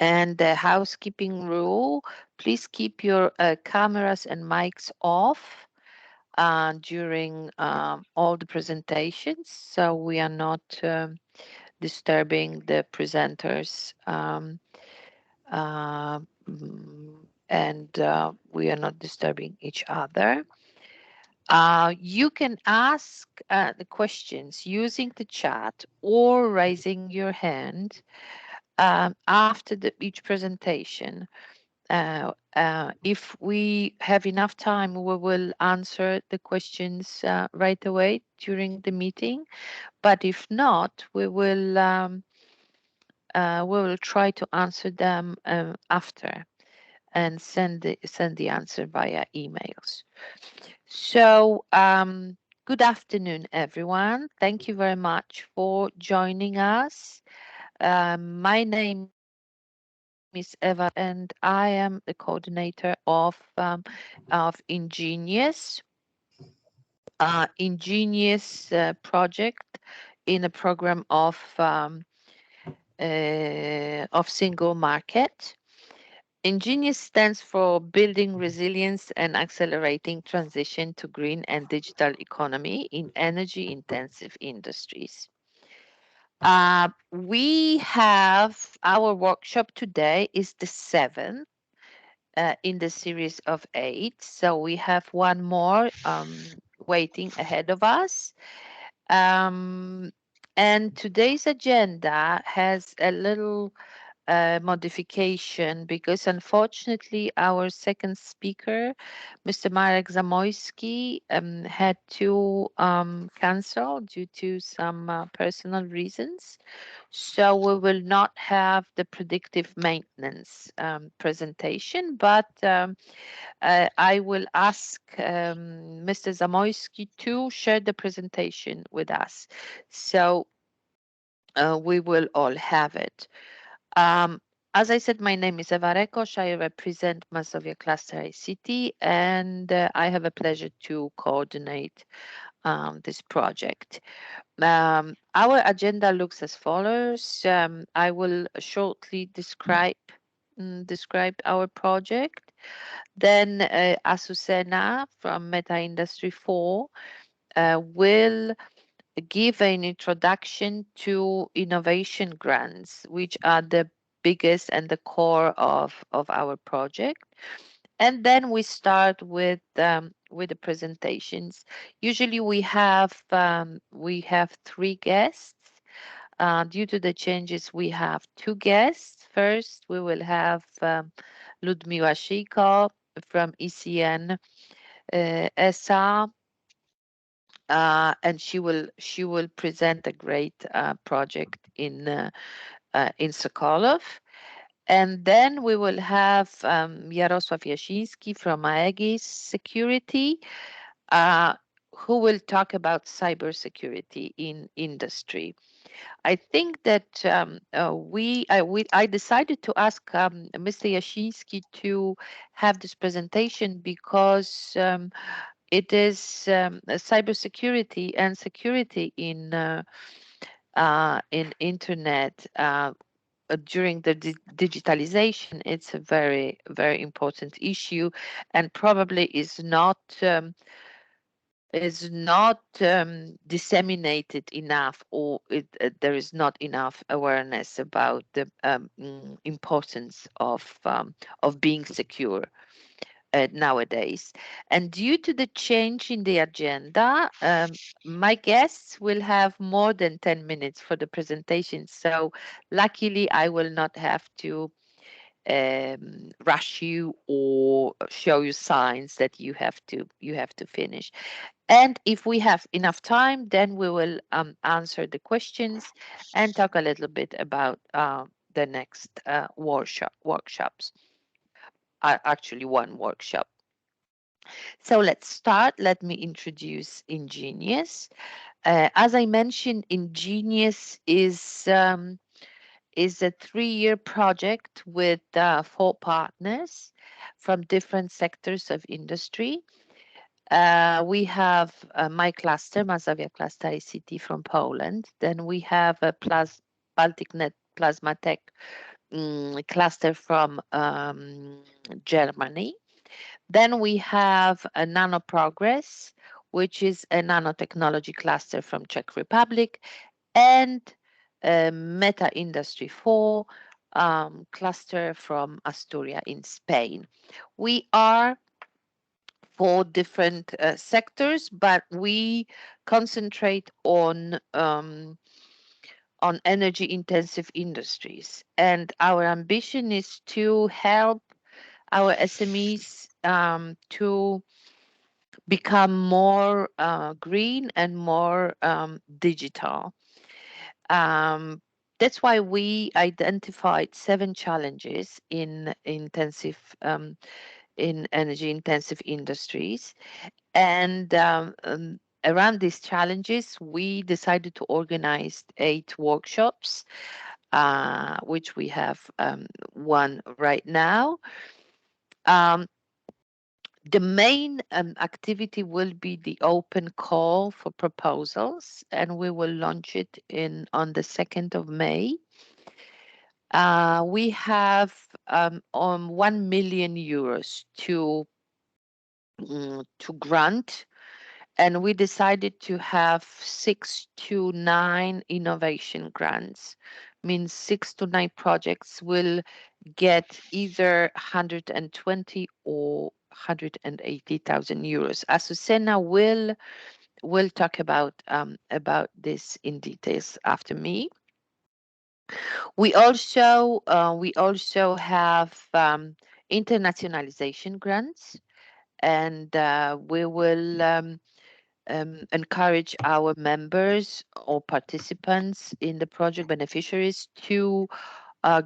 And the housekeeping rule, please keep your cameras and mics off during all the presentations, so we are not disturbing the presenters, and we are not disturbing each other. You can ask the questions using the chat or raising your hand after each presentation. If we have enough time, we will answer the questions right away during the meeting. But if not, we will try to answer them after and send the answer via emails. So good afternoon, everyone. Thank you very much for joining us. My name is Eva, and I am the coordinator of Ingenious project in a program of single market. Ingenious stands for Building Resilience and Accelerating Transition to Green and Digital Economy in Energy Intensive Industries. We have our workshop today is the 7th in the series of 8. So we have one more waiting ahead of us. And today's agenda has a little modification because unfortunately our second speaker, Mr. Marek Zamojski, had to cancel due to some personal reasons. So we will not have the predictive maintenance presentation, but I will ask Mr. Zamojski to share the presentation with us. So we will all have it. As I said, my name is Eva Rekosz. I represent Mazovia Cluster ICT, and I have a pleasure to coordinate this project. Our agenda looks as follows. I will shortly describe our project. Then Azucena from Meta Industry 4 will give an introduction to innovation grants, which are the biggest and the core of our project. And then we start with the presentations. Usually we have 3 guests. Due to the changes, we have 2 guests. First, we will have Ludmila Shyyko from ECN S.A. And she will present a great project in Sokolow. And then we will have Jarosław Jasiński from Aegis Security, who will talk about cybersecurity in industry. I think that I decided to ask Mr. Jasiński to have this presentation because it is cybersecurity and security in internet during the digitalization. It's a very, very important issue, and probably is not disseminated enough, or there is not enough awareness about the importance of being secure nowadays. And due to the change in the agenda, my guests will have more than 10 minutes for the presentation. So luckily, I will not have to rush you or show you signs that you have to finish. And if we have enough time, then we will answer the questions and talk a little bit about the next workshops. Actually, one workshop. So let's start. Let me introduce Ingenious. As I mentioned, Ingenious is a 3-year project with 4 partners from different sectors of industry. We have my cluster, Mazovia Cluster ICT from Poland. Then we have Baltic Net Plasma Tech cluster from Germany. Then we have a Nano Progress, which is a nanotechnology cluster from Czech Republic, and Meta Industry 4 cluster from Asturias in Spain. We are 4 different sectors, but we concentrate on energy intensive industries. And our ambition is to help our SMEs to become more green and more digital. That's why we identified 7 challenges in energy intensive industries, and around these challenges, we decided to organize 8 workshops, which we have one right now. Um, the main activity will be the open call for proposals, and we will launch it on the 2nd of May. We have on 1 million euros to grant, and we decided to have 6 to 9 innovation grants. Means 6 to 9 projects will get either 120 or 180,000 euros. Azucena will talk about this in details after me. We also have internationalization grants, and we will encourage our members or participants in the project, beneficiaries, to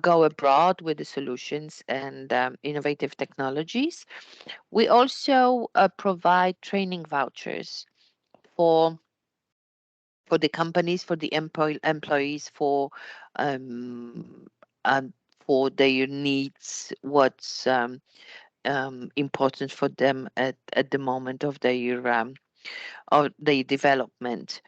go abroad with the solutions and innovative technologies. We also provide training vouchers for the companies, for the employees, um, for their needs, what's important for them at the moment of their development.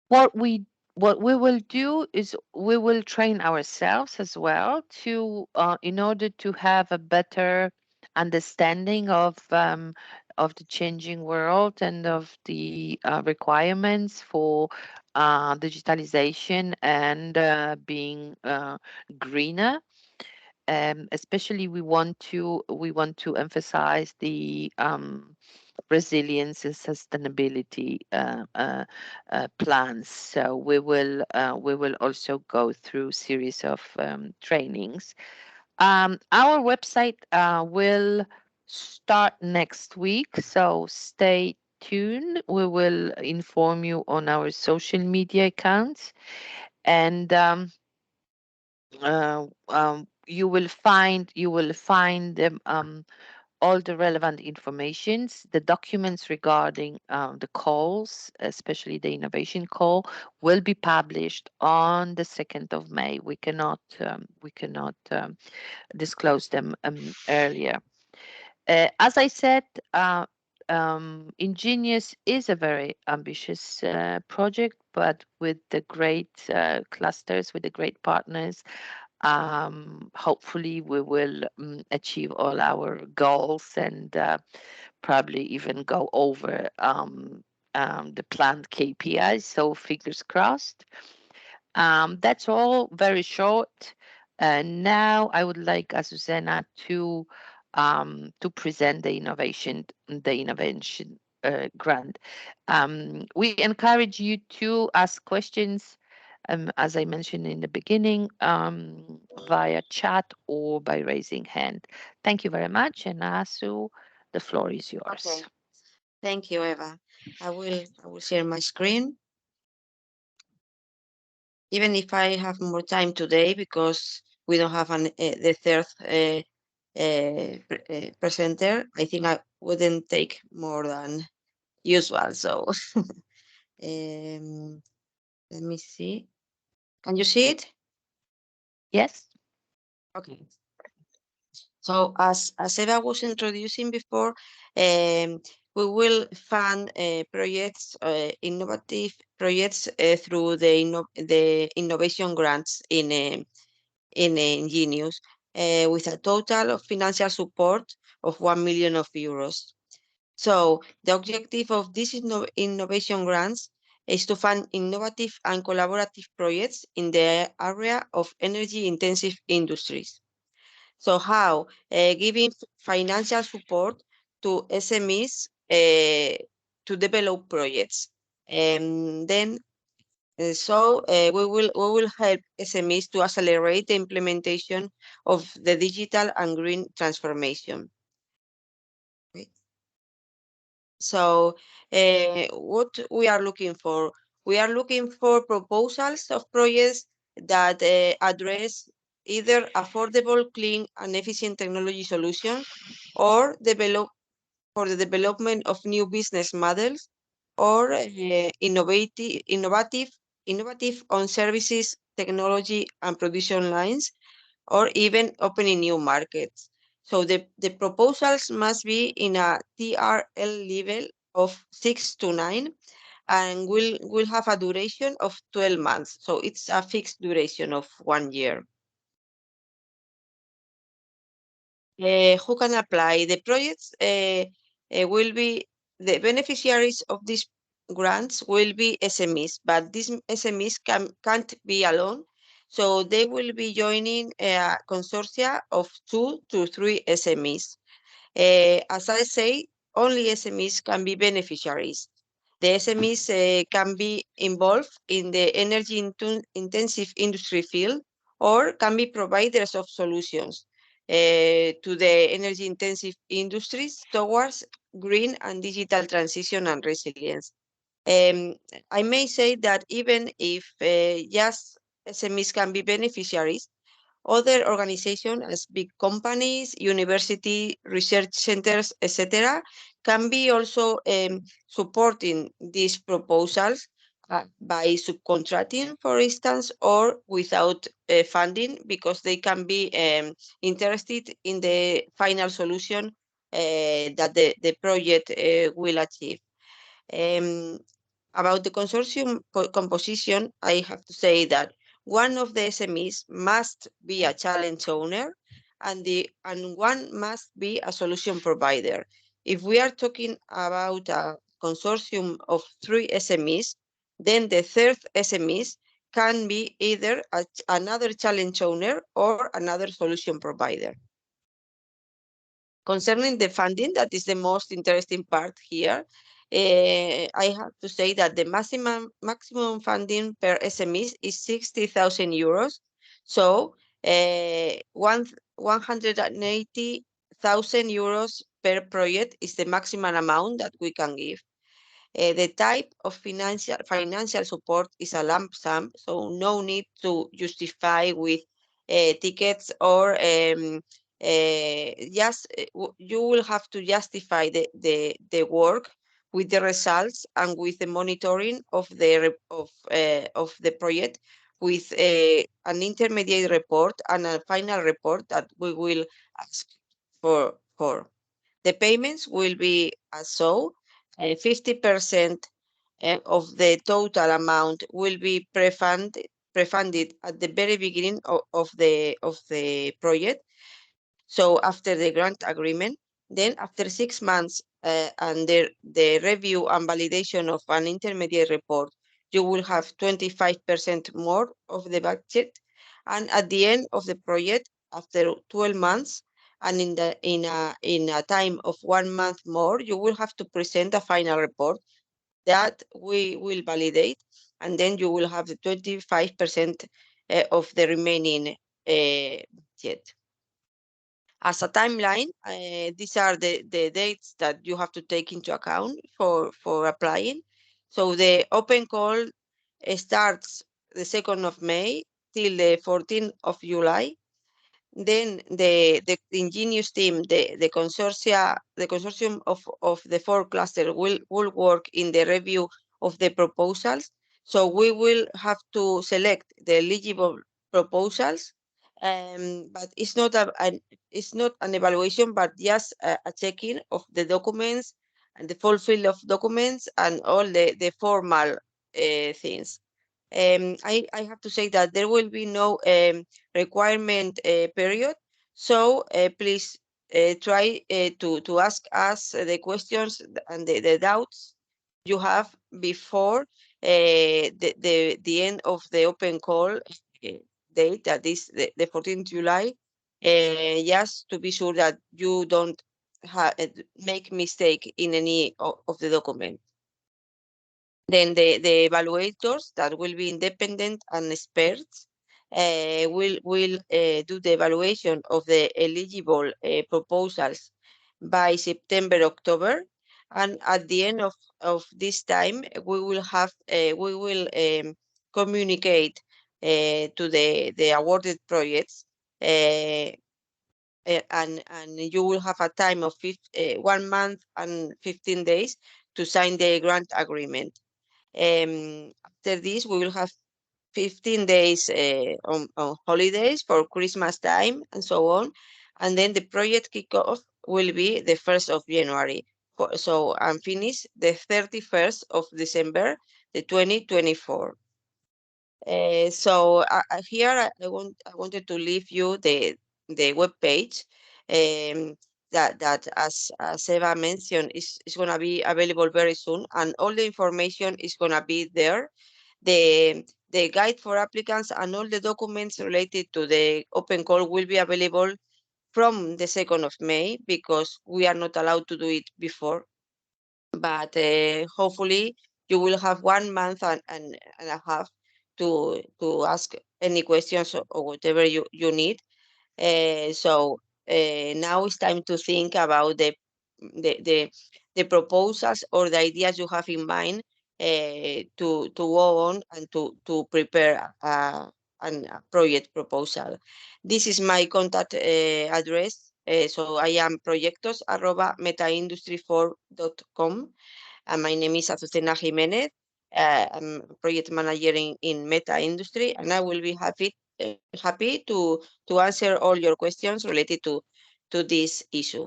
What we will do is we will train ourselves as well to in order to have a better understanding of the changing world and of the requirements for digitalization and being greener. Especially we want to emphasize the resilience and sustainability plans. So we will also go through series of trainings. Our website will start next week, so stay tuned. We will inform you on our social media accounts, and you will find them, all the relevant informations. The documents regarding the calls, especially the innovation call, will be published on the 2nd of May. We cannot disclose them earlier. As I said, Ingenious is a very ambitious project, but with the great clusters, with the great partners, hopefully we will achieve all our goals and probably even go over the planned KPIs. So fingers crossed. That's all very short. Now I would like Azucena to present the innovation grant. We encourage you to ask questions, as I mentioned in the beginning, via chat or by raising hand. Thank you very much, and Azu, the floor is yours. Okay. Thank you, Eva. I will share my screen, even if I have more time today because we don't have the third presenter. I think I wouldn't take more than usual. So let me see. Can you see it? Yes. Okay. So as Eva was introducing before, we will fund projects, innovative projects through the innovation grants in in Ingenious, with a total of financial support of 1 million euros. So the objective of these innovation grants is to fund innovative and collaborative projects in the area of energy-intensive industries. So how? Giving financial support to SMEs to develop projects. Then we will help SMEs to accelerate the implementation of the digital and green transformation. So what we are looking for? We are looking for proposals of projects that address either affordable, clean, and efficient technology solutions, or for the development of new business models, or innovative on services, technology, and production lines, or even opening new markets. So the proposals must be in a TRL level of 6 to 9, and will have a duration of 12 months. So it's a fixed duration of 1 year. Who can apply? The projects will be, the beneficiaries of these grants will be SMEs, but these SMEs can't be alone. So they will be joining a consortia of 2 to 3 SMEs. As I say, only SMEs can be beneficiaries. The SMEs can be involved in the energy intensive industry field, or can be providers of solutions to the energy intensive industries towards green and digital transition and resilience. Um, I may say that even if just SMEs can be beneficiaries, other organizations as big companies, university, research centers, etc., can be also supporting these proposals by subcontracting, for instance, or without funding, because they can be interested in the final solution that the project will achieve. About the consortium composition, I have to say that one of the SMEs must be a challenge owner, and one must be a solution provider. If we are talking about a consortium of 3 SMEs, then the third SMEs can be either another challenge owner or another solution provider. Concerning the funding, that is the most interesting part here. I have to say that the maximum funding per SMEs is 60,000 euros. So 180,000 euros per project is the maximum amount that we can give. The type of financial support is a lump sum, so no need to justify with tickets, or just you will have to justify the work with the results and with the monitoring of the project, with an intermediate report and a final report that we will ask for. The payments will be as so. 50% of the total amount will be prefunded at the very beginning of the project. So after the grant agreement, then after 6 months and the review and validation of an intermediate report, you will have 25% more of the budget. And at the end of the project, after 12 months, and in a time of 1 month more, you will have to present a final report that we will validate, and then you will have the 25% of the remaining budget. As a timeline, these are the dates that you have to take into account for applying. So the open call starts the 2nd of May till the 14th of July. Then the Ingenious team, the consortium of the 4 clusters will work in the review of the proposals. So we will have to select the eligible proposals, but it's not an evaluation, but just a checking of the documents and the fulfill of documents and all the formal things. I have to say that there will be no requirement period. So please try to ask us the questions and the doubts you have before the end of the open call date, that is the 14th July, just to be sure that you don't make mistake in any of the document. Then the evaluators that will be independent and experts will do the evaluation of the eligible proposals by September, October. And at the end of this time, we will communicate to the awarded projects, and you will have a time of 1 month and 15 days to sign the grant agreement. After this, we will have 15 days on holidays for Christmas time and so on. And then the project kickoff will be the 1st of January. So I'm finished the 31st of December, the 2024. So here I wanted to leave you the web page that as Eva mentioned is gonna be available very soon, and all the information is gonna be there. The guide for applicants and all the documents related to the open call will be available from the 2nd of May, because we are not allowed to do it before. But hopefully you will have 1 month and a half to ask any questions or whatever you need. So now it's time to think about the, the, the proposals or the ideas you have in mind to go on and to prepare a project proposal. This is my contact address. So I am proyectos@metaindustry4.com, and my name is Azucena Jiménez. I'm project manager in Meta Industry, and I will be happy to answer all your questions related to this issue.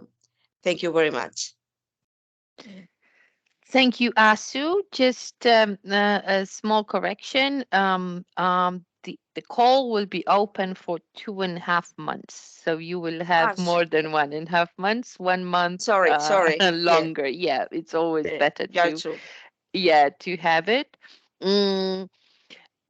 Thank you very much. Thank you, Asu. Just a small correction. The call will be open for 2.5 months. So you will have more than 1.5 months, 1 month Sorry. Yeah, longer. Yeah, it's always better you are to, true. yeah, to have it. Mm,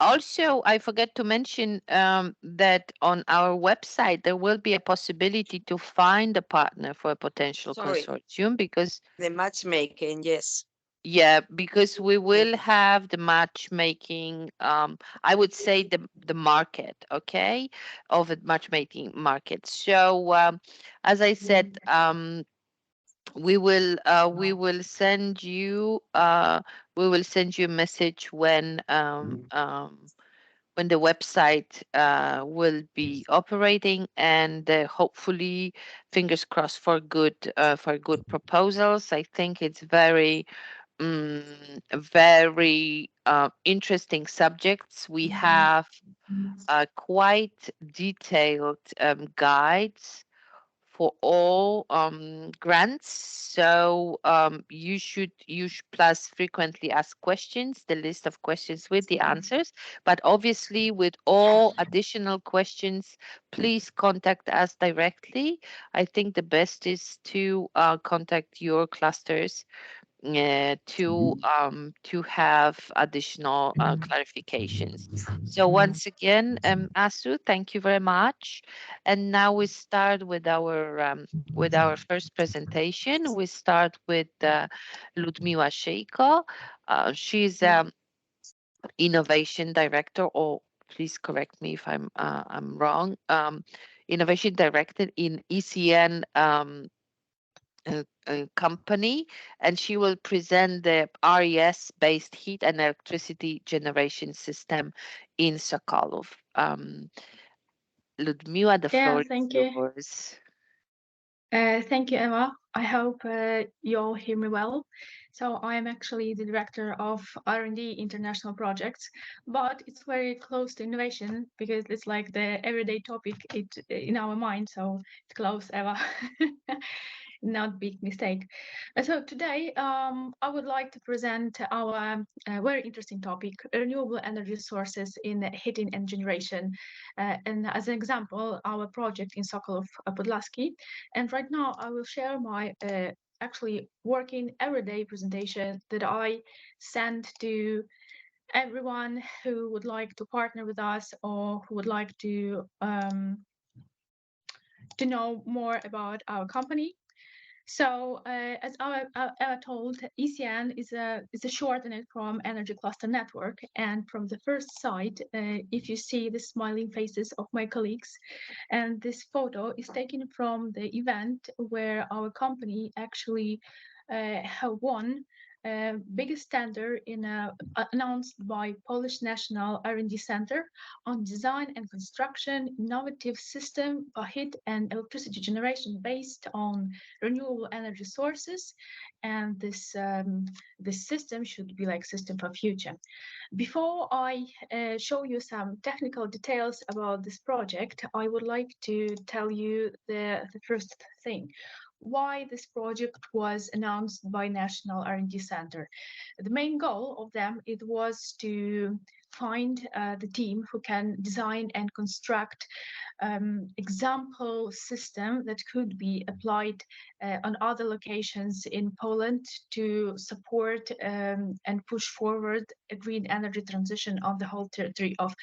Also, I forget to mention that on our website, there will be a possibility to find a partner for a potential Sorry. consortium, because The matchmaking, yes. yeah, because we will have the matchmaking, I would say the market, okay, of the matchmaking market. So as I said, we will send you a message when the website will be operating, and hopefully, fingers crossed for good proposals. I think it's very interesting subjects. We have quite detailed guides for all grants. So you should plus frequently ask questions, the list of questions with the answers. But obviously, with all additional questions, please contact us directly. I think the best is to contact your clusters to have additional clarifications. So once again, Asu, thank you very much. And now we start with our first presentation. We start with Ludmila Shyyko. She's innovation director, or please correct me if I'm wrong. Innovation director in ECN company, and she will present the RES-based heat and electricity generation system in Sokolow. Ludmila, the Yeah, floor is thank you. yours. Thank you, Emma. I hope you all hear me well. So I am actually the director of R&D international projects, but it's very close to innovation because it's like the everyday topic in our mind. So it's close, Eva. not big mistake. So today, I would like to present our very interesting topic: renewable energy sources in heating and generation. And as an example, our project in Sokolow, Podlaski. And right now, I will share my actually working everyday presentation that I send to everyone who would like to partner with us or who would like to know more about our company. So, as I told, ECN is a shortened from Energy Cluster Network. And from the first side, if you see the smiling faces of my colleagues, and this photo is taken from the event where our company actually have won biggest tender announced by Polish National R&D Center on design and construction innovative system for heat and electricity generation based on renewable energy sources, and this system should be like system for future. Before I show you some technical details about this project, I would like to tell you the first thing. Why this project was announced by National R&D Center. The main goal of them, it was to find the team who can design and construct example system that could be applied on other locations in Poland to support and push forward a green energy transition of the whole territory of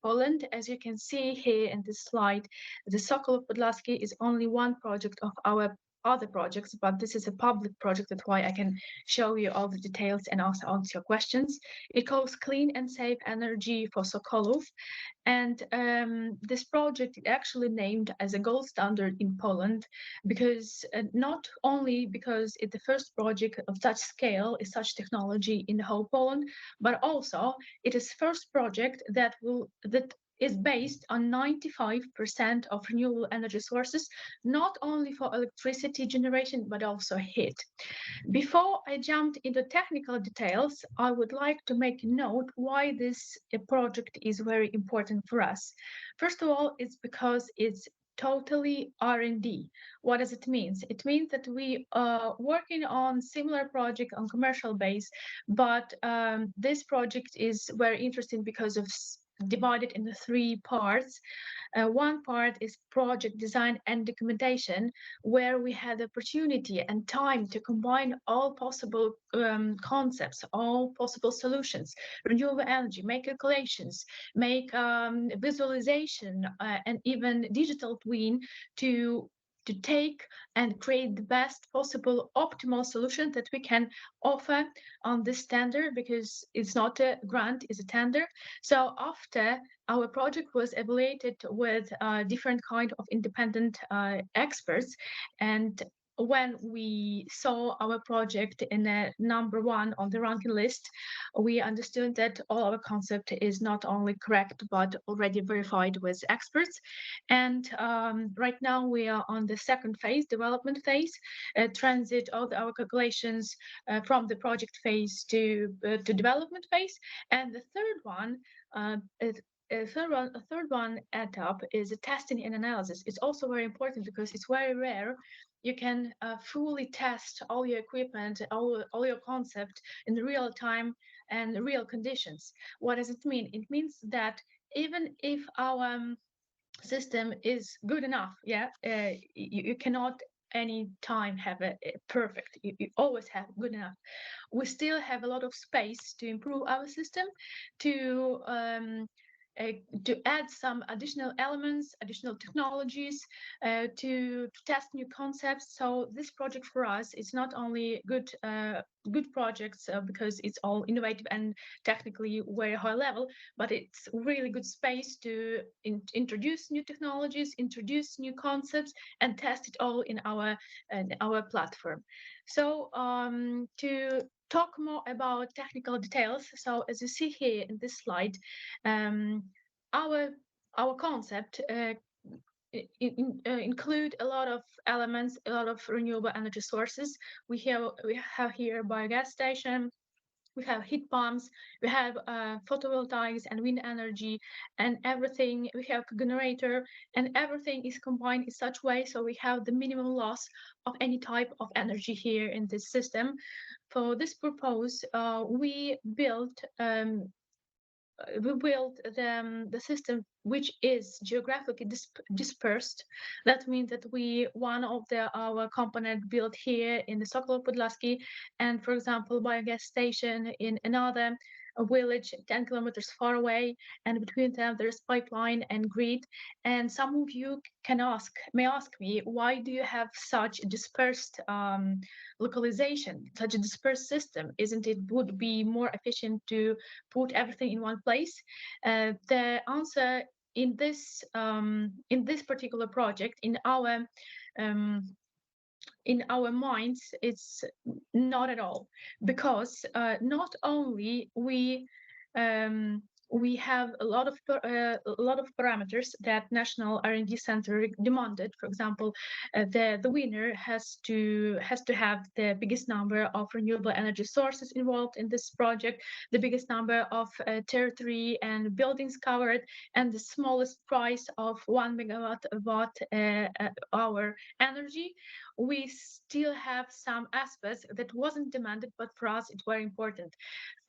Poland. As you can see here in this slide, the Sokolow Podlaski is only one project of our other projects, but this is a public project. That's why I can show you all the details and also answer your questions. It calls Clean and Safe Energy for Sokolow. And this project is actually named as a gold standard in Poland because not only because it's the first project of such scale, is such technology in the whole Poland, but also it is first project that is based on 95% of renewable energy sources, not only for electricity generation, but also heat. Before I jumped into technical details, I would like to make a note why this project is very important for us. First of all, it's because it's totally R&D. What does it mean? It means that we are working on similar project on commercial base, but this project is very interesting because of divided into three parts. One part is project design and documentation, where we had the opportunity and time to combine all possible concepts, all possible solutions, renewable energy, make calculations, make visualization, and even digital twin to take and create the best possible optimal solution that we can offer on this tender, because it's not a grant, it's a tender. So after our project was evaluated with different kind of independent experts, and when we saw our project in a number one on the ranking list, we understood that all our concept is not only correct but already verified with experts. And right now we are on the second phase, development phase, transit all our calculations from the project phase to development phase. And the third one a third one etap is testing and analysis. It's also very important because it's very rare. You can fully test all your equipment, all your concept in real time and real conditions. What does it mean? It means that even if our system is good enough, you cannot any time have a perfect. You always have good enough. We still have a lot of space to improve our system, to to add some additional elements, additional technologies, to test new concepts. So this project for us is not only good projects because it's all innovative and technically very high level, but it's really good space to introduce new technologies, introduce new concepts, and test it all in our platform. So to talk more about technical details. So as you see here in this slide, our concept include a lot of elements, a lot of renewable energy sources. We have here biogas station, we have heat pumps, we have photovoltaics and wind energy and everything. We have generator and everything is combined in such way so we have the minimum loss of any type of energy here in this system. For this purpose, we built the system which is geographically dispersed. That means that one of our component built here in the Sokolow Podlaski, and for example, biogas station in another village 10 kilometers far away, and between them there's pipeline and grid. And some of you may ask me, why do you have such dispersed localization, such a dispersed system? Isn't it would be more efficient to put everything in one place? The answer in this particular project, in our minds, it's not at all, because not only we have a lot of parameters that National R&D Center demanded. For example, the winner has to have the biggest number of renewable energy sources involved in this project, the biggest number of territory and buildings covered, and the smallest price of 1 megawatt hour energy. We still have some aspects that wasn't demanded, but for us it's very important.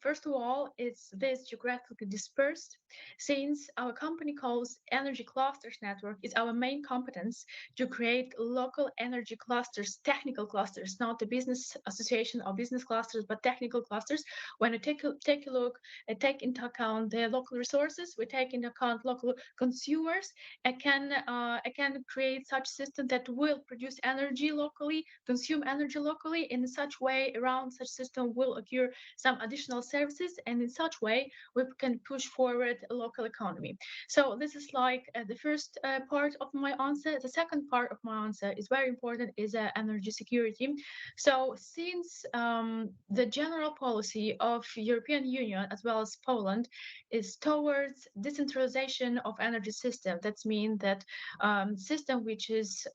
First of all, it's this geographically dispersed, since our company calls Energy Clusters Network is our main competence to create local energy clusters, technical clusters, not the business association or business clusters, but technical clusters. When we take a look, take into account the local resources, we take into account local consumers. I can create such system that will produce energy locally, consume energy locally. In such way, around such system will occur some additional services, and in such way we can push forward a local economy. So this is like the first part of my answer. The second part of my answer is very important, is energy security. So since the general policy of European Union as well as Poland is towards decentralization of energy system, that means that system which is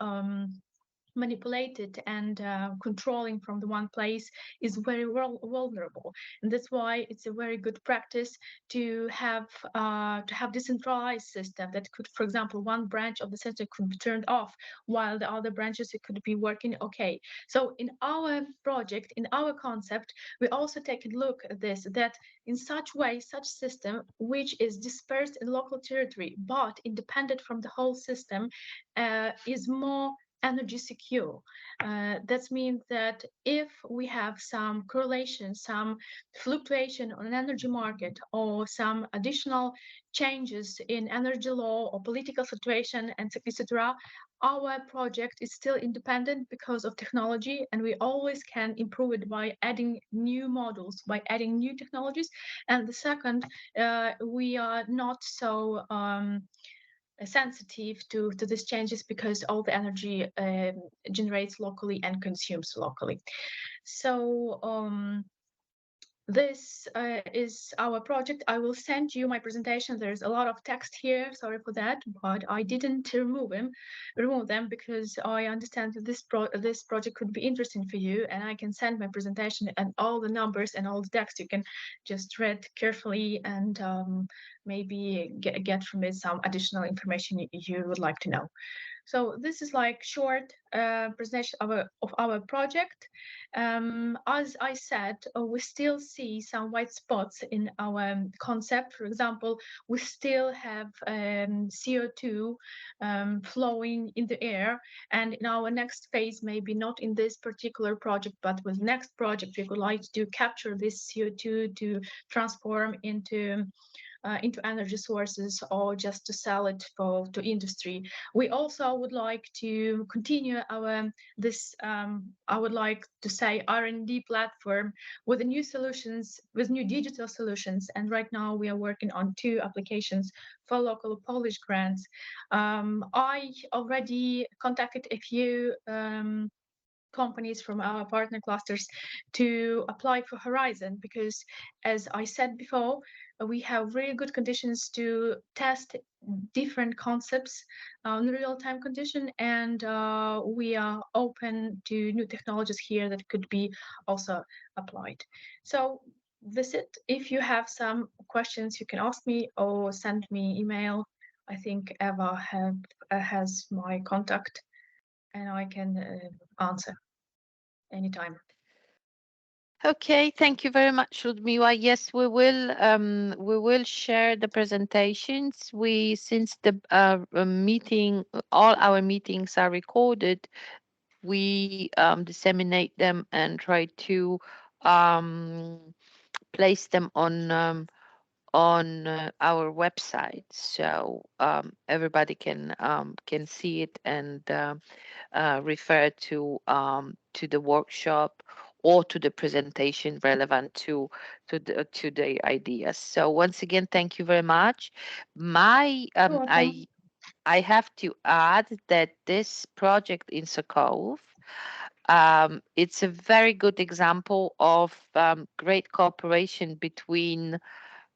manipulated and controlling from the one place is very vulnerable, and that's why it's a very good practice to have decentralized system that could, for example, one branch of the system could be turned off while the other branches it could be working okay. So in our project, in our concept, we also take a look at this, that in such way, such system which is dispersed in local territory but independent from the whole system is more energy secure. That means that if we have some correlation, some fluctuation on an energy market, or some additional changes in energy law or political situation, and etc., our project is still independent because of technology, and we always can improve it by adding new models, by adding new technologies. And the second, we are not so sensitive to these changes because all the energy generates locally and consumes locally. So this is our project. I will send you my presentation. There's a lot of text here. Sorry for that, but I didn't remove them because I understand that this project could be interesting for you, and I can send my presentation and all the numbers and all the text. You can just read carefully and maybe get from it some additional information you would like to know. So this is like short presentation of our project. As I said, we still see some white spots in our concept. For example, we still have CO2 flowing in the air, and in our next phase, maybe not in this particular project, but with next project, we would like to capture this CO2 to transform into energy sources, or just to sell it to industry. We also would like to continue I would like to say R&D platform with new solutions, with new digital solutions. And right now we are working on 2 applications for local Polish grants. I already contacted a few companies from our partner clusters to apply for Horizon, because as I said before, we have really good conditions to test different concepts in real-time condition, and we are open to new technologies here that could be also applied. So visit. If you have some questions, you can ask me or send me email. I think Eva has my contact, and I can answer anytime. Okay, thank you very much, Ludmila. Yes, we will share the presentations. Since the meeting, all our meetings are recorded, we disseminate them and try to place them on our website, so everybody can see it and refer to the workshop or to the presentation relevant to the ideas. So once again, thank you very much. My You're welcome. I have to add that this project in Sokolow, it's a very good example of great cooperation between,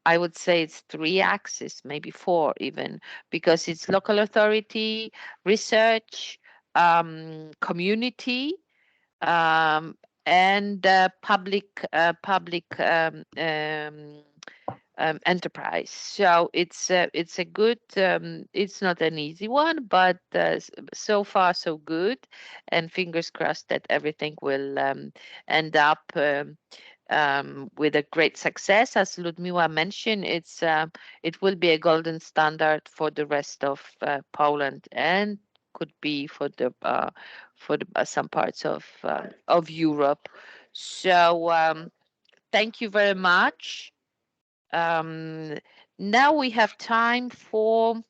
I would say it's three axes, maybe four even, because it's local authority, research, community, um, and public enterprise. So it's a good. It's not an easy one, but so far so good, and fingers crossed that everything will end up. With a great success. As Ludmila mentioned, it will be a golden standard for the rest of Poland and could be for some parts of Europe. So thank you very much. Um, Now we have time for.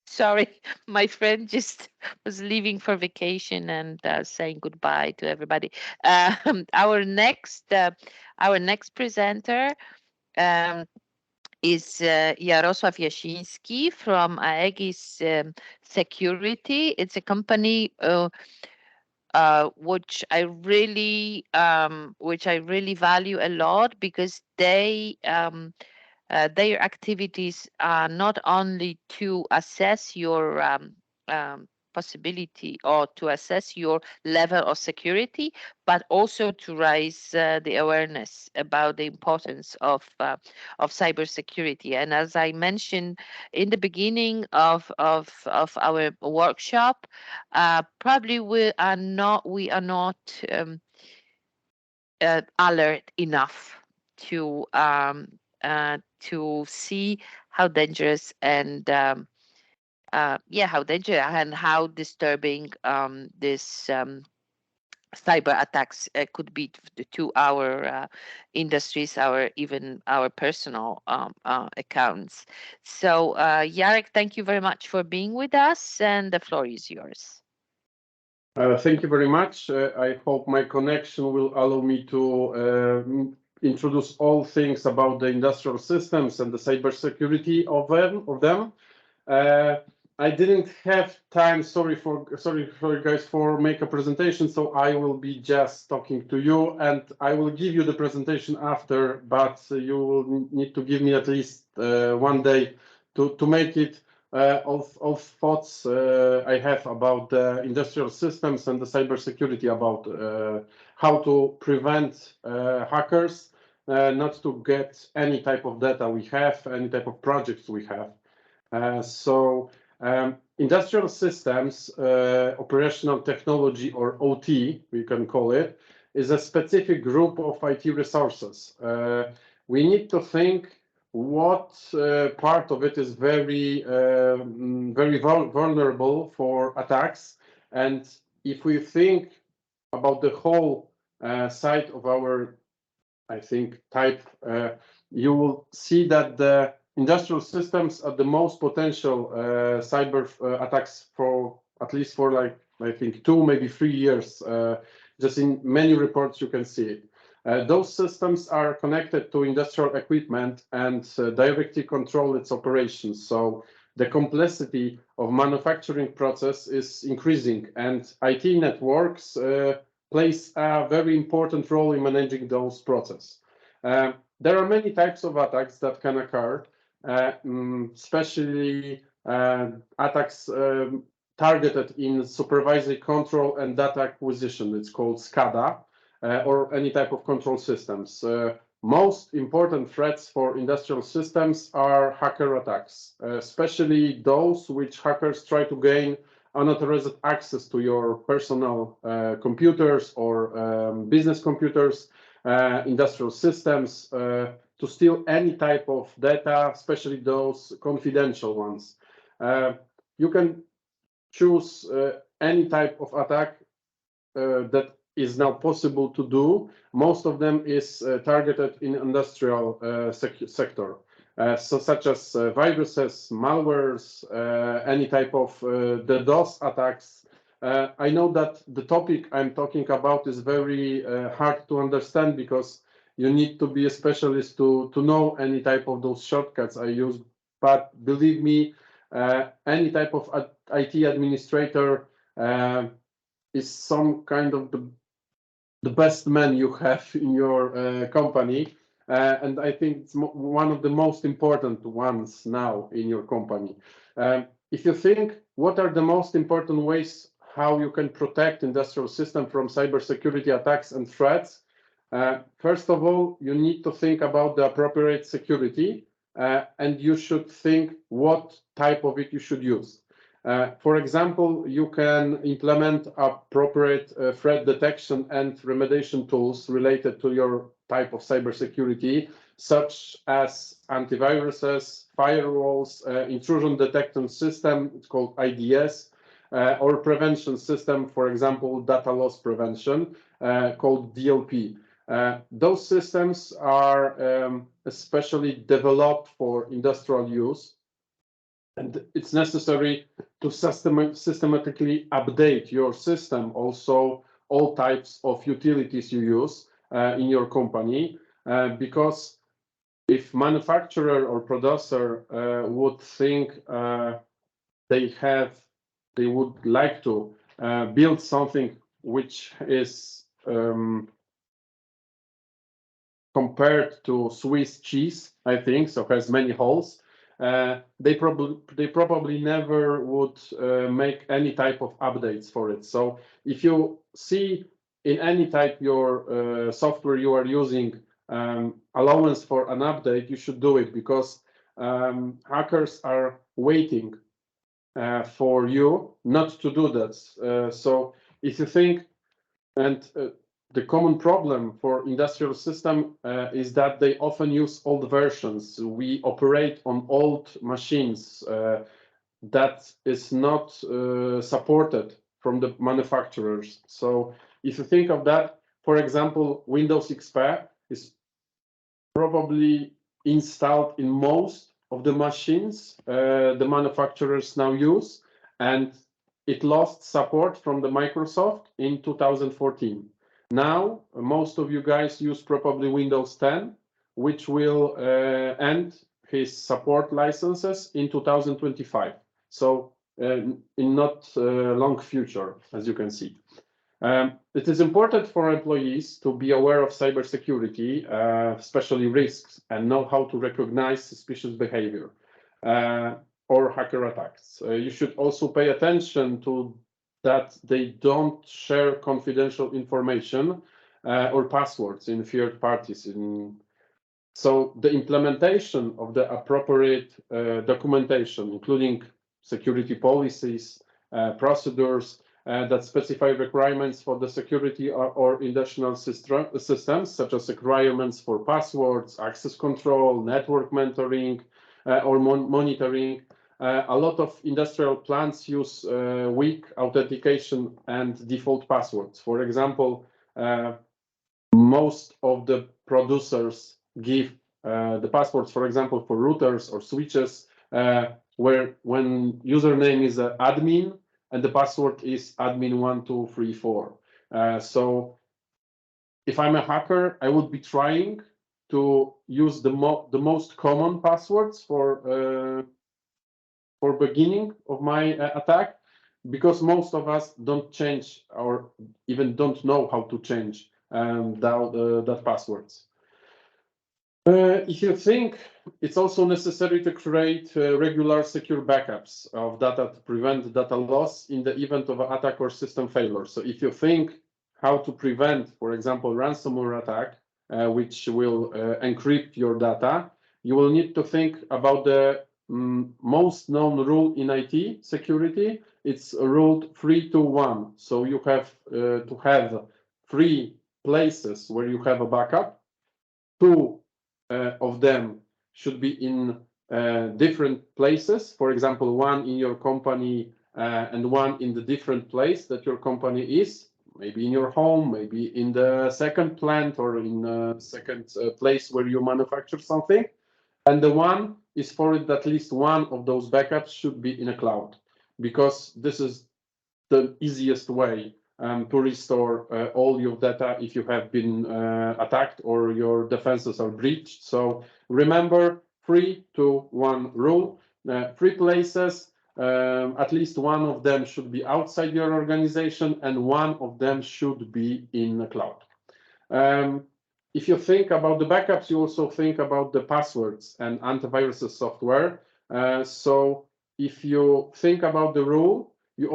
Sorry, my friend just was leaving for vacation and saying goodbye to everybody. Our next presenter um, is Jarosław Jasiński from Aegis Security. It's a company which I really value a lot because their activities are not only to assess your possibility or to assess your level of security, but also to raise the awareness about the importance of cybersecurity. And as I mentioned in the beginning of our workshop, probably we are not alert enough to see how dangerous and how dangerous and how disturbing this cyber attacks could be to our industries, even our personal accounts. So, Jarek, thank you very much for being with us, and the floor is yours. Thank you very much. I hope my connection will allow me to introduce all things about the industrial systems and the cybersecurity of them. I didn't have time. Sorry guys for make a presentation. So I will be just talking to you, and I will give you the presentation after. But you will need to give me at least 1 day to make it. All thoughts I have about the industrial systems and the cybersecurity, about how to prevent hackers not to get any type of data we have, any type of projects we have. Industrial systems, operational technology, or OT, we can call it, is a specific group of IT resources. We need to think what part of it is very vulnerable for attacks. And if we think about the whole side of our, I think, type, you will see that the industrial systems are the most potential cyber attacks for at least for like, I think, 2, maybe 3 years. Just in many reports you can see it. Those systems are connected to industrial equipment and directly control its operations. So the complexity of manufacturing process is increasing, and IT networks plays a very important role in managing those processes. There are many types of attacks that can occur, especially attacks targeted in supervisory control and data acquisition. It's called SCADA. or any type of control systems. Most important threats for industrial systems are hacker attacks, especially those which hackers try to gain unauthorized access to your personal computers or business computers, industrial systems, to steal any type of data, especially those confidential ones. You can choose any type of attack that is now possible to do. Most of them is targeted in industrial sector, such as viruses, malwares, any type of DDoS attacks. I know that the topic I'm talking about is very hard to understand because you need to be a specialist to know any type of those shortcuts I use. But believe me, any type of IT administrator is some kind of the best man you have in your company. And I think it's one of the most important ones now in your company. If you think what are the most important ways how you can protect industrial system from cybersecurity attacks and threats, first of all, you need to think about the appropriate security, and you should think what type of it you should use. For example, you can implement appropriate threat detection and remediation tools related to your type of cybersecurity, such as antiviruses, firewalls, intrusion detection system, it's called IDS, or prevention system, for example, data loss prevention, called DLP. Those systems are especially developed for industrial use, and it's necessary to systematically update your system, also all types of utilities you use in your company, because if manufacturer or producer would think they would like to build something which is compared to Swiss cheese, I think, so has many holes, they probably never would make any type of updates for it. So if you see in any type your software you are using allowance for an update, you should do it, because hackers are waiting for you not to do that. So if you think, and the common problem for industrial system is that they often use old versions. We operate on old machines that is not supported from the manufacturers. So if you think of that, for example, Windows XP is probably installed in most of the machines the manufacturers now use, and it lost support from the Microsoft in 2014. Now, most of you guys use probably Windows 10, which will end his support licenses in 2025. So in not long future, as you can see. It is important for employees to be aware of cybersecurity, especially risks, and know how to recognize suspicious behavior or hacker attacks. You should also pay attention to that they don't share confidential information or passwords in third parties. So the implementation of the appropriate documentation, including security policies, procedures that specify requirements for the security or industrial systems, such as requirements for passwords, access control, network mentoring, or monitoring. A lot of industrial plants use weak authentication and default passwords. For example, most of the producers give the passwords, for example, for routers or switches, where when username is admin and the password is admin1234. So if I'm a hacker, I would be trying to use the most common passwords for beginning of my attack, because most of us don't change or even don't know how to change that passwords. If you think, it's also necessary to create regular secure backups of data to prevent data loss in the event of an attack or system failure. So if you think how to prevent, for example, ransomware attack, which will encrypt your data, you will need to think about the most known rule in IT security. It's rule 3-2-1. So you have to have 3 places where you have a backup. 2 of them should be in different places. For example, 1 in your company and 1 in the different place that your company is. Maybe in your home, maybe in the second plant, or in the second place where you manufacture something. And the one is for it that at least 1 of those backups should be in a cloud, because this is the easiest way to restore all your data if you have been attacked or your defenses are breached. So remember, 3-2-1 rule. 3 places, at least 1 of them should be outside your organization, and 1 of them should be in the cloud. If you think about the backups, you also think about the passwords and antivirus software. So if you think about the rule, you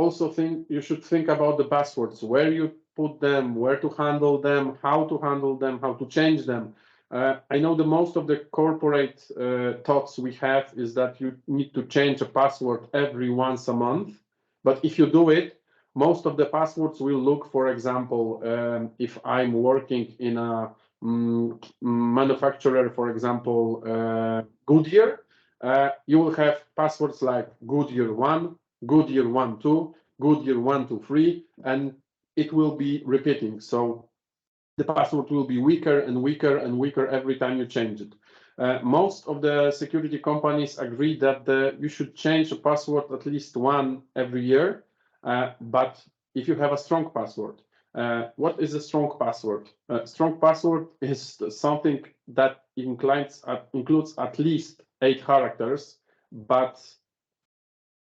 should think about the passwords, where you put them, where to handle them, how to change them. I know the most of the corporate thoughts we have is that you need to change a password every once a month. But if you do it, most of the passwords will look, for example, if I'm working in a manufacturer, for example, Goodyear, you will have passwords like Goodyear 1, Goodyear 1.2, Goodyear 1.2.3, and it will be repeating. So the password will be weaker and weaker and weaker every time you change it. Most of the security companies agree that you should change a password at least 1 every year. But if you have a strong password, what is a strong password? Strong password is something that includes at least 8 characters, but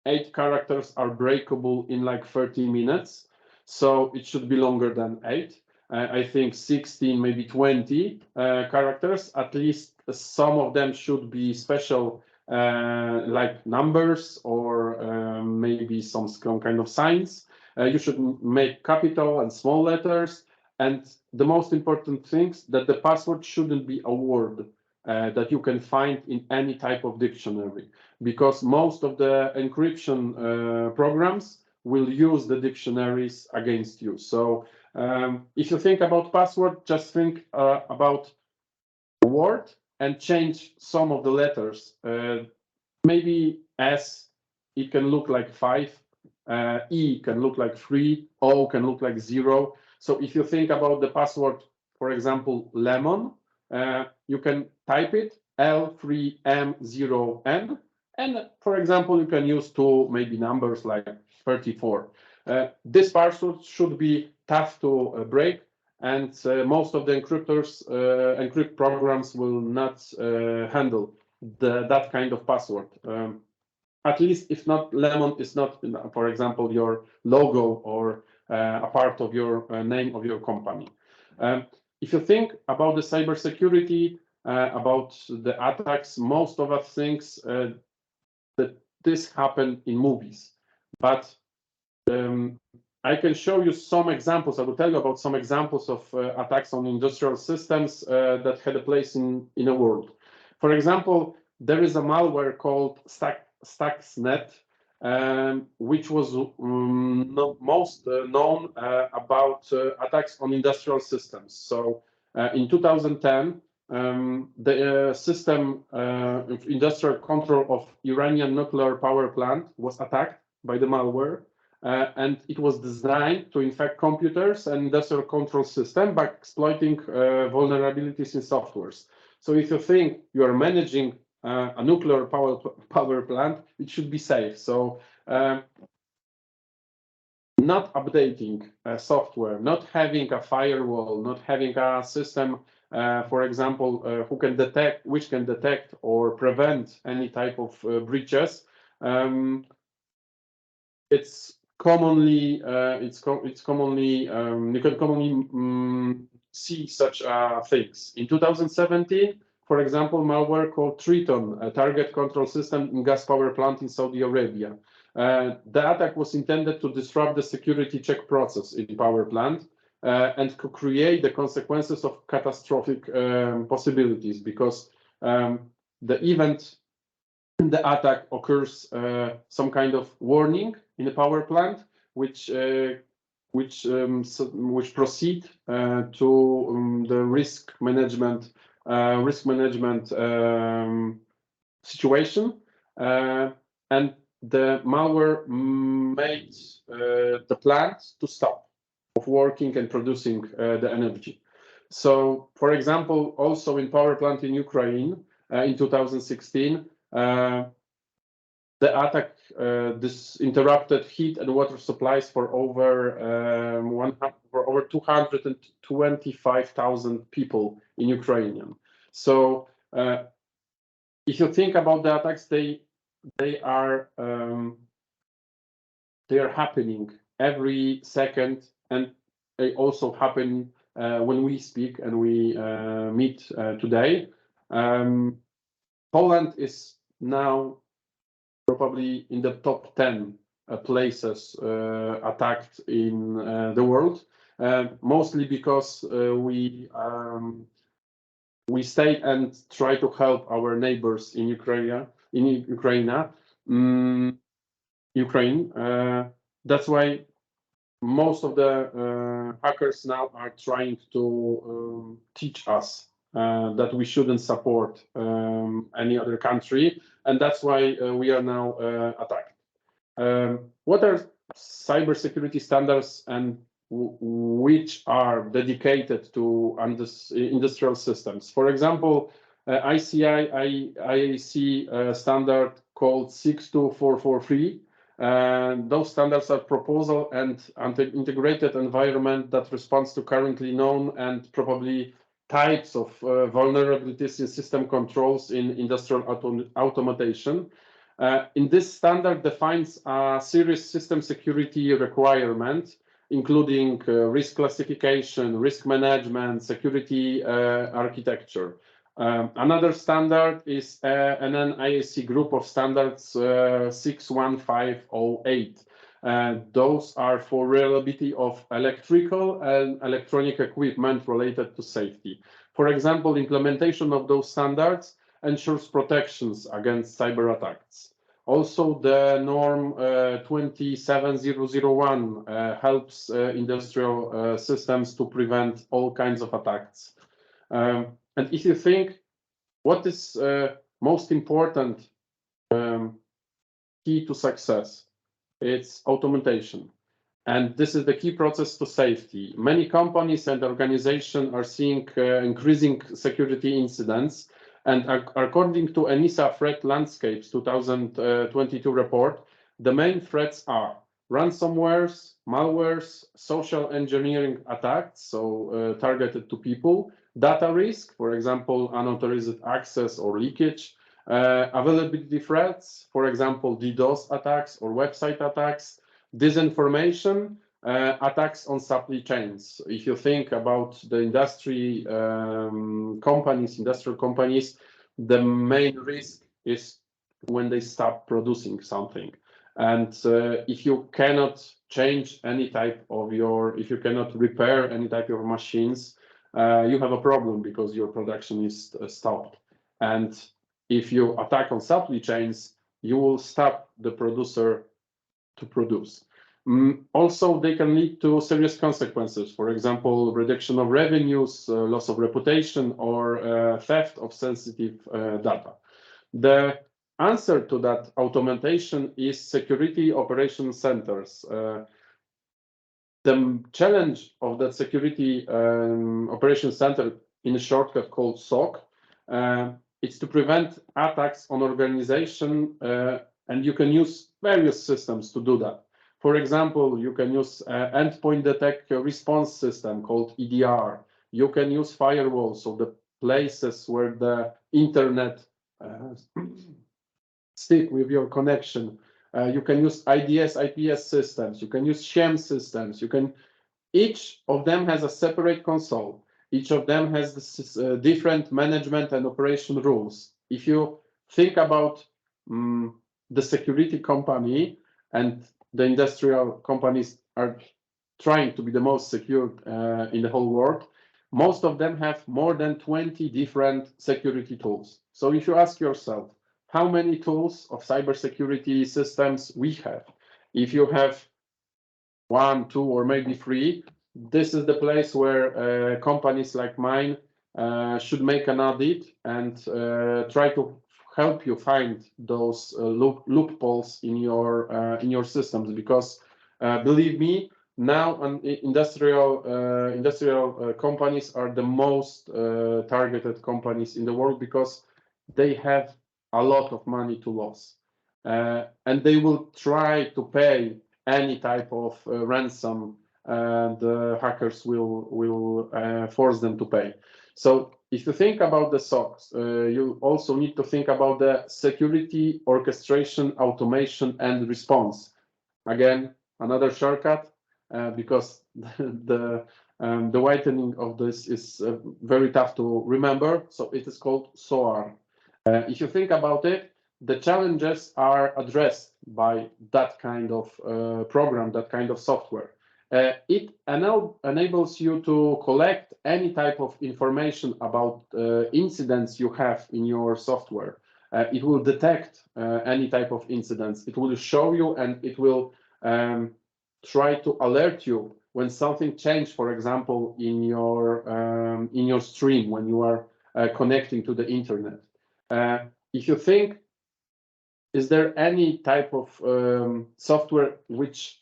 8 characters are breakable in like 30 minutes. So it should be longer than 8. I think 16, maybe 20 characters. At least some of them should be special, like numbers, or maybe some kind of signs. You should make capital and small letters. And the most important things, that the password shouldn't be a word that you can find in any type of dictionary, because most of the encryption programs will use the dictionaries against you. So if you think about password, just think about a word and change some of the letters. Maybe S, it can look like 5, E can look like 3, O can look like 0. So if you think about the password, for example, lemon, you can type it L3M0N, and for example, you can use 2 maybe numbers like 34. This password should be tough to break, and most of the encrypt programs will not handle that kind of password. At least if not, lemon is not, for example, your logo or a part of your name of your company. If you think about the cybersecurity, about the attacks, most of us thinks that this happened in movies. But I can show you some examples. I will tell you about some examples of attacks on industrial systems that had a place in the world. For example, there is a malware called Stuxnet, which was most known about attacks on industrial systems. So in 2010, the system of industrial control of Iranian nuclear power plant was attacked by the malware, and it was designed to infect computers and industrial control system by exploiting vulnerabilities in softwares. So if you think you are managing a nuclear power plant, it should be safe. So not updating software, not having a firewall, not having a system, for example, which can detect or prevent any type of breaches. It's commonly you can commonly see such things. In 2017, for example, malware called Triton, a target control system in gas power plant in Saudi Arabia. The attack was intended to disrupt the security check process in power plant. and to create the consequences of catastrophic possibilities, because the event, the attack occurs some kind of warning in the power plant, which proceed to the risk management situation, and the malware made the plant to stop of working and producing the energy. So, for example, also in power plant in Ukraine in 2016, the attack this interrupted heat and water supplies for over 225,000 people in Ukraine. So, if you think about the attacks, they are happening every second, and they also happen when we speak and we meet today. Poland is now probably in the top 10 places attacked in the world, mostly because we stay and try to help our neighbors in Ukraine. That's why most of the hackers now are trying to teach us that we shouldn't support any other country, and that's why we are now attacked. What are cybersecurity standards and which are dedicated to industrial systems? For example, IAC standard called 62443. Those standards are proposal and integrated environment that responds to currently known and probably types of vulnerabilities in system controls in industrial automation. In this standard defines a serious system security requirement, including risk classification, risk management, security architecture. Another standard is an IAC group of standards 61508. Those are for reliability of electrical and electronic equipment related to safety. For example, implementation of those standards ensures protections against cyber attacks. Also, the norm 27001 helps industrial systems to prevent all kinds of attacks. And if you think what is most important key to success, it's automation. And this is the key process to safety. Many companies and organizations are seeing increasing security incidents. And according to ENISA Threat Landscapes 2022 report, the main threats are ransomwares, malwares, social engineering attacks, so targeted to people, data risk, for example, unauthorized access or leakage, availability threats, for example, DDoS attacks or website attacks, disinformation, attacks on supply chains. If you think about the industrial companies, the main risk is when they stop producing something. And if you cannot change any type of if you cannot repair any type of machines, you have a problem because your production is stopped. And if you attack on supply chains, you will stop the producer to produce. Also, they can lead to serious consequences. For example, reduction of revenues, loss of reputation, or theft of sensitive data. The answer to that automation is security operation centers. The challenge of that security operation center, in a shortcut called SOC, is to prevent attacks on organization, and you can use various systems to do that. For example, you can use endpoint detect response system called EDR. You can use firewalls, so the places where the internet stick with your connection. You can use IDS, IPS systems. You can use sham systems. Each of them has a separate console. Each of them has this, different management and operation rules. If you think about the security company, and the industrial companies are trying to be the most secure in the whole world, most of them have more than 20 different security tools. So if you ask yourself, how many tools of cybersecurity systems we have? If you have 1, 2, or maybe 3, this is the place where companies like mine should make an audit and try to help you find those loopholes in your systems, because believe me, now industrial companies are the most targeted companies in the world, because they have a lot of money to lose, and they will try to pay any type of ransom, the hackers will force them to pay. So if you think about the SOCs, you also need to think about the security, orchestration, automation, and response. Again, another shortcut, because the whitening of this is very tough to remember. So it is called SOAR. If you think about it, the challenges are addressed by that kind of program, that kind of software. It enables you to collect any type of information about incidents you have in your software. It will detect any type of incidents. It will show you, and it will try to alert you when something changed, for example, in your stream, when you are connecting to the internet. If you think, is there any type of software which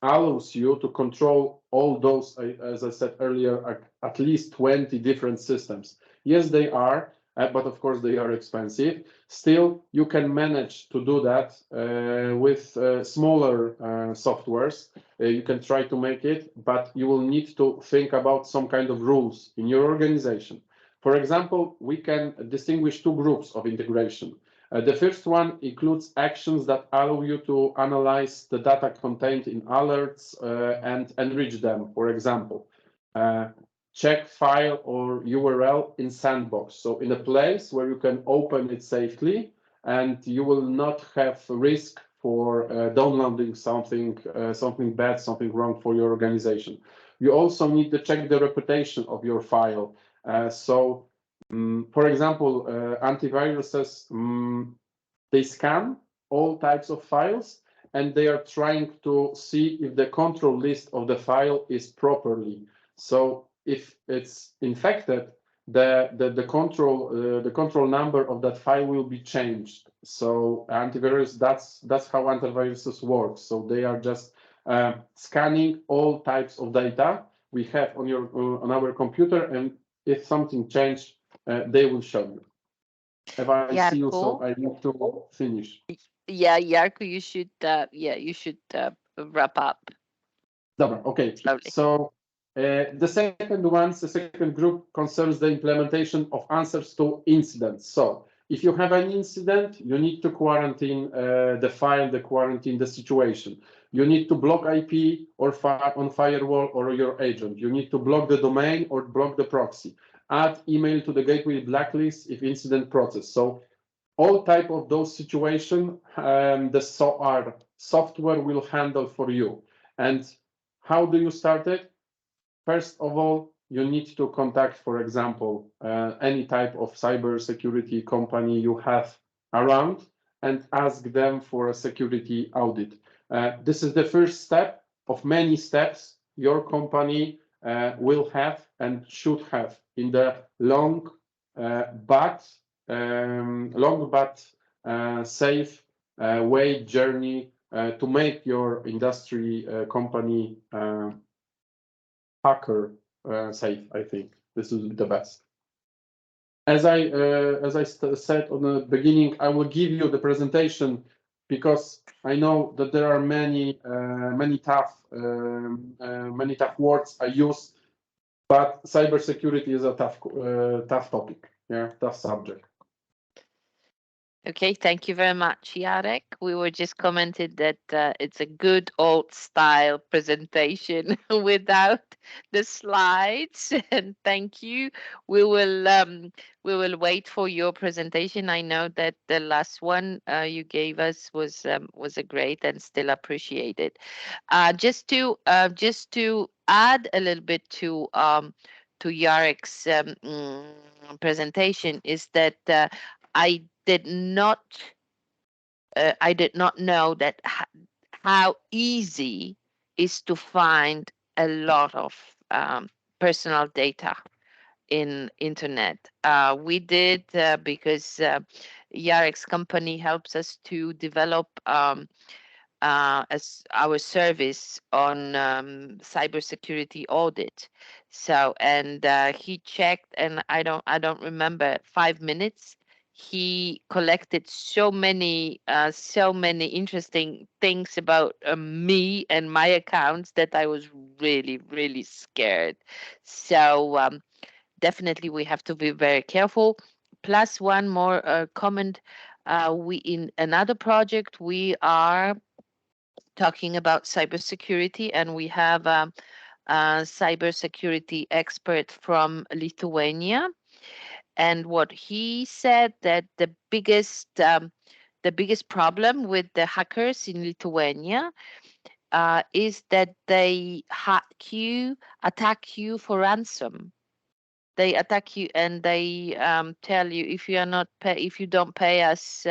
allows you to control all those, as I said earlier, at least 20 different systems? Yes, they are, but of course they are expensive. Still, you can manage to do that with smaller softwares. You can try to make it, but you will need to think about some kind of rules in your organization. For example, we can distinguish 2 groups of integration. The first one includes actions that allow you to analyze the data contained in alerts and enrich them. For example, check file or URL in sandbox, so in a place where you can open it safely and you will not have risk for downloading something bad, something wrong for your organization. You also need to check the reputation of your file. For example, antiviruses, they scan all types of files, and they are trying to see if the control list of the file is properly. So if it's infected, the control number of that file will be changed. So antivirus, that's how antiviruses work. So they are just scanning all types of data we have on our computer, and if something changed, they will show you. If I see you, so I need to finish. Yeah, Jarko, you should wrap up. Okay. Slowly. So the second group concerns the implementation of answers to incidents. So if you have an incident, you need to quarantine the file, quarantine the situation. You need to block IP or on firewall or your agent. You need to block the domain or block the proxy. Add email to the gateway blacklist if incident process. So all type of those situations, the SOAR software will handle for you. And how do you start it? First of all, you need to contact, for example, any type of cybersecurity company you have around and ask them for a security audit. This is the first step of many steps your company will have and should have in the long but safe journey to make your industry company hacker safe. I think this is the best. As I said on the beginning, I will give you the presentation because I know that there are many tough words I use, but cybersecurity is a tough topic, tough subject. Okay, thank you very much, Jarek. We were just commented that it's a good old style presentation without the slides, and thank you. We will wait for your presentation. I know that the last one you gave us was a great and still appreciated. Just to add a little bit to Jarek's presentation is that I did not know that how easy is to find a lot of personal data in internet. We did because Jarek's company helps us to develop as our service on cybersecurity audit. So, and he checked, and I don't remember 5 minutes. He collected so many interesting things about me and my accounts that I was really scared. So definitely we have to be very careful. Plus one more comment. We in another project we are talking about cybersecurity, and we have a cybersecurity expert from Lithuania. And what he said that the biggest problem with the hackers in Lithuania is that they attack you for ransom. They attack you and they tell you if if you don't pay us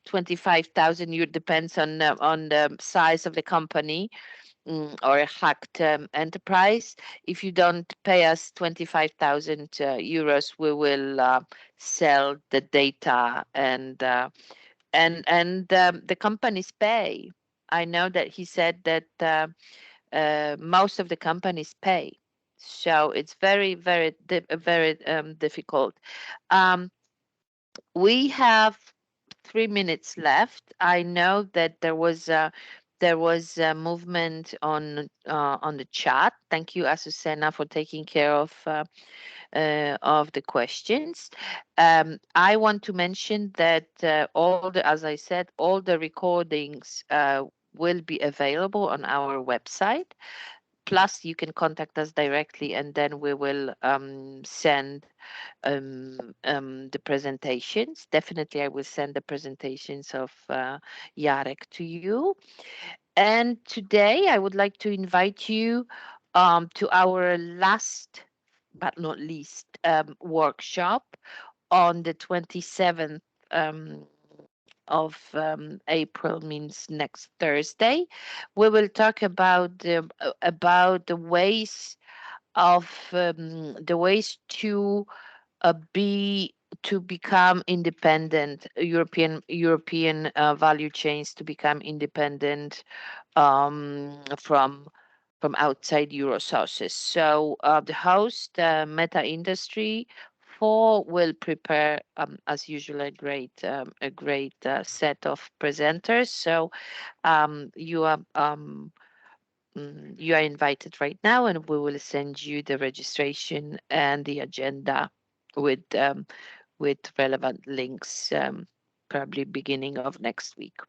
25,000, you depends on the size of the company or a hacked enterprise. If you don't pay us 25,000 euros, we will sell the data and the companies pay. I know that he said that most of the companies pay. So it's very difficult. We have 3 minutes left. I know that there was a movement on the chat. Thank you, Azucena, for taking care of the questions. I want to mention that as I said, all the recordings will be available on our website. Plus, you can contact us directly, and then we will send the presentations. Definitely, I will send the presentations of Jarek to you. And today, I would like to invite you to our last but not least workshop on the 27th of April, means next Thursday. We will talk about the ways of the ways to become independent, European value chains to become independent from outside Euro sources. So the host, Meta Industry 4, will prepare, as usual, a great set of presenters. So you are invited right now, and we will send you the registration and the agenda with relevant links, probably beginning of next week.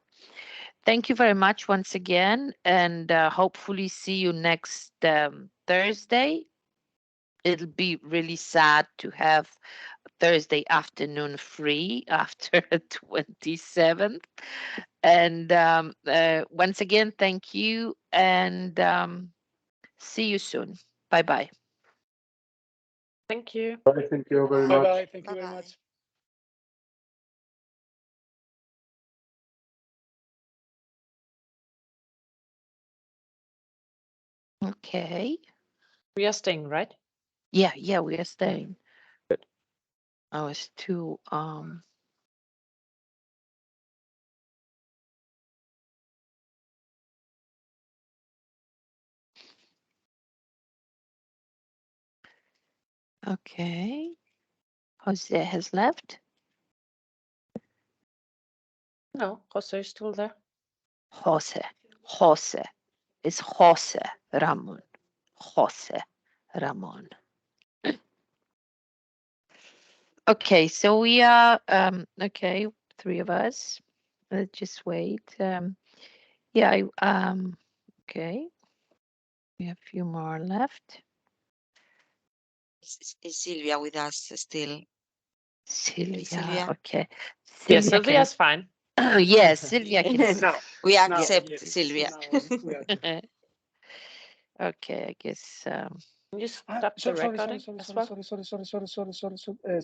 Thank you very much once again, and hopefully see you next Thursday. It'll be really sad to have Thursday afternoon free after 27th. And once again, thank you, and see you soon. Bye-bye. Thank you. Bye, thank you very much. Bye-bye. Thank you very Bye-bye. much. Okay. We are staying, right? Yeah, we are staying. Good. I was too okay. Jose has left. No, Jose is still there. Jose. It's Jose Ramon. Jose Ramon. Okay, so we are okay. three of us. Let's just wait. Yeah, okay. We have a few more left. Is Sylvia with us still? Sylvia, Sylvia? okay. Yeah, Sylvia Sylvia's fine. can, yes, Sylvia can. Now, We now, accept yes, Sylvia. now we are- Okay, I guess. Can you stop the recording as well? Sorry.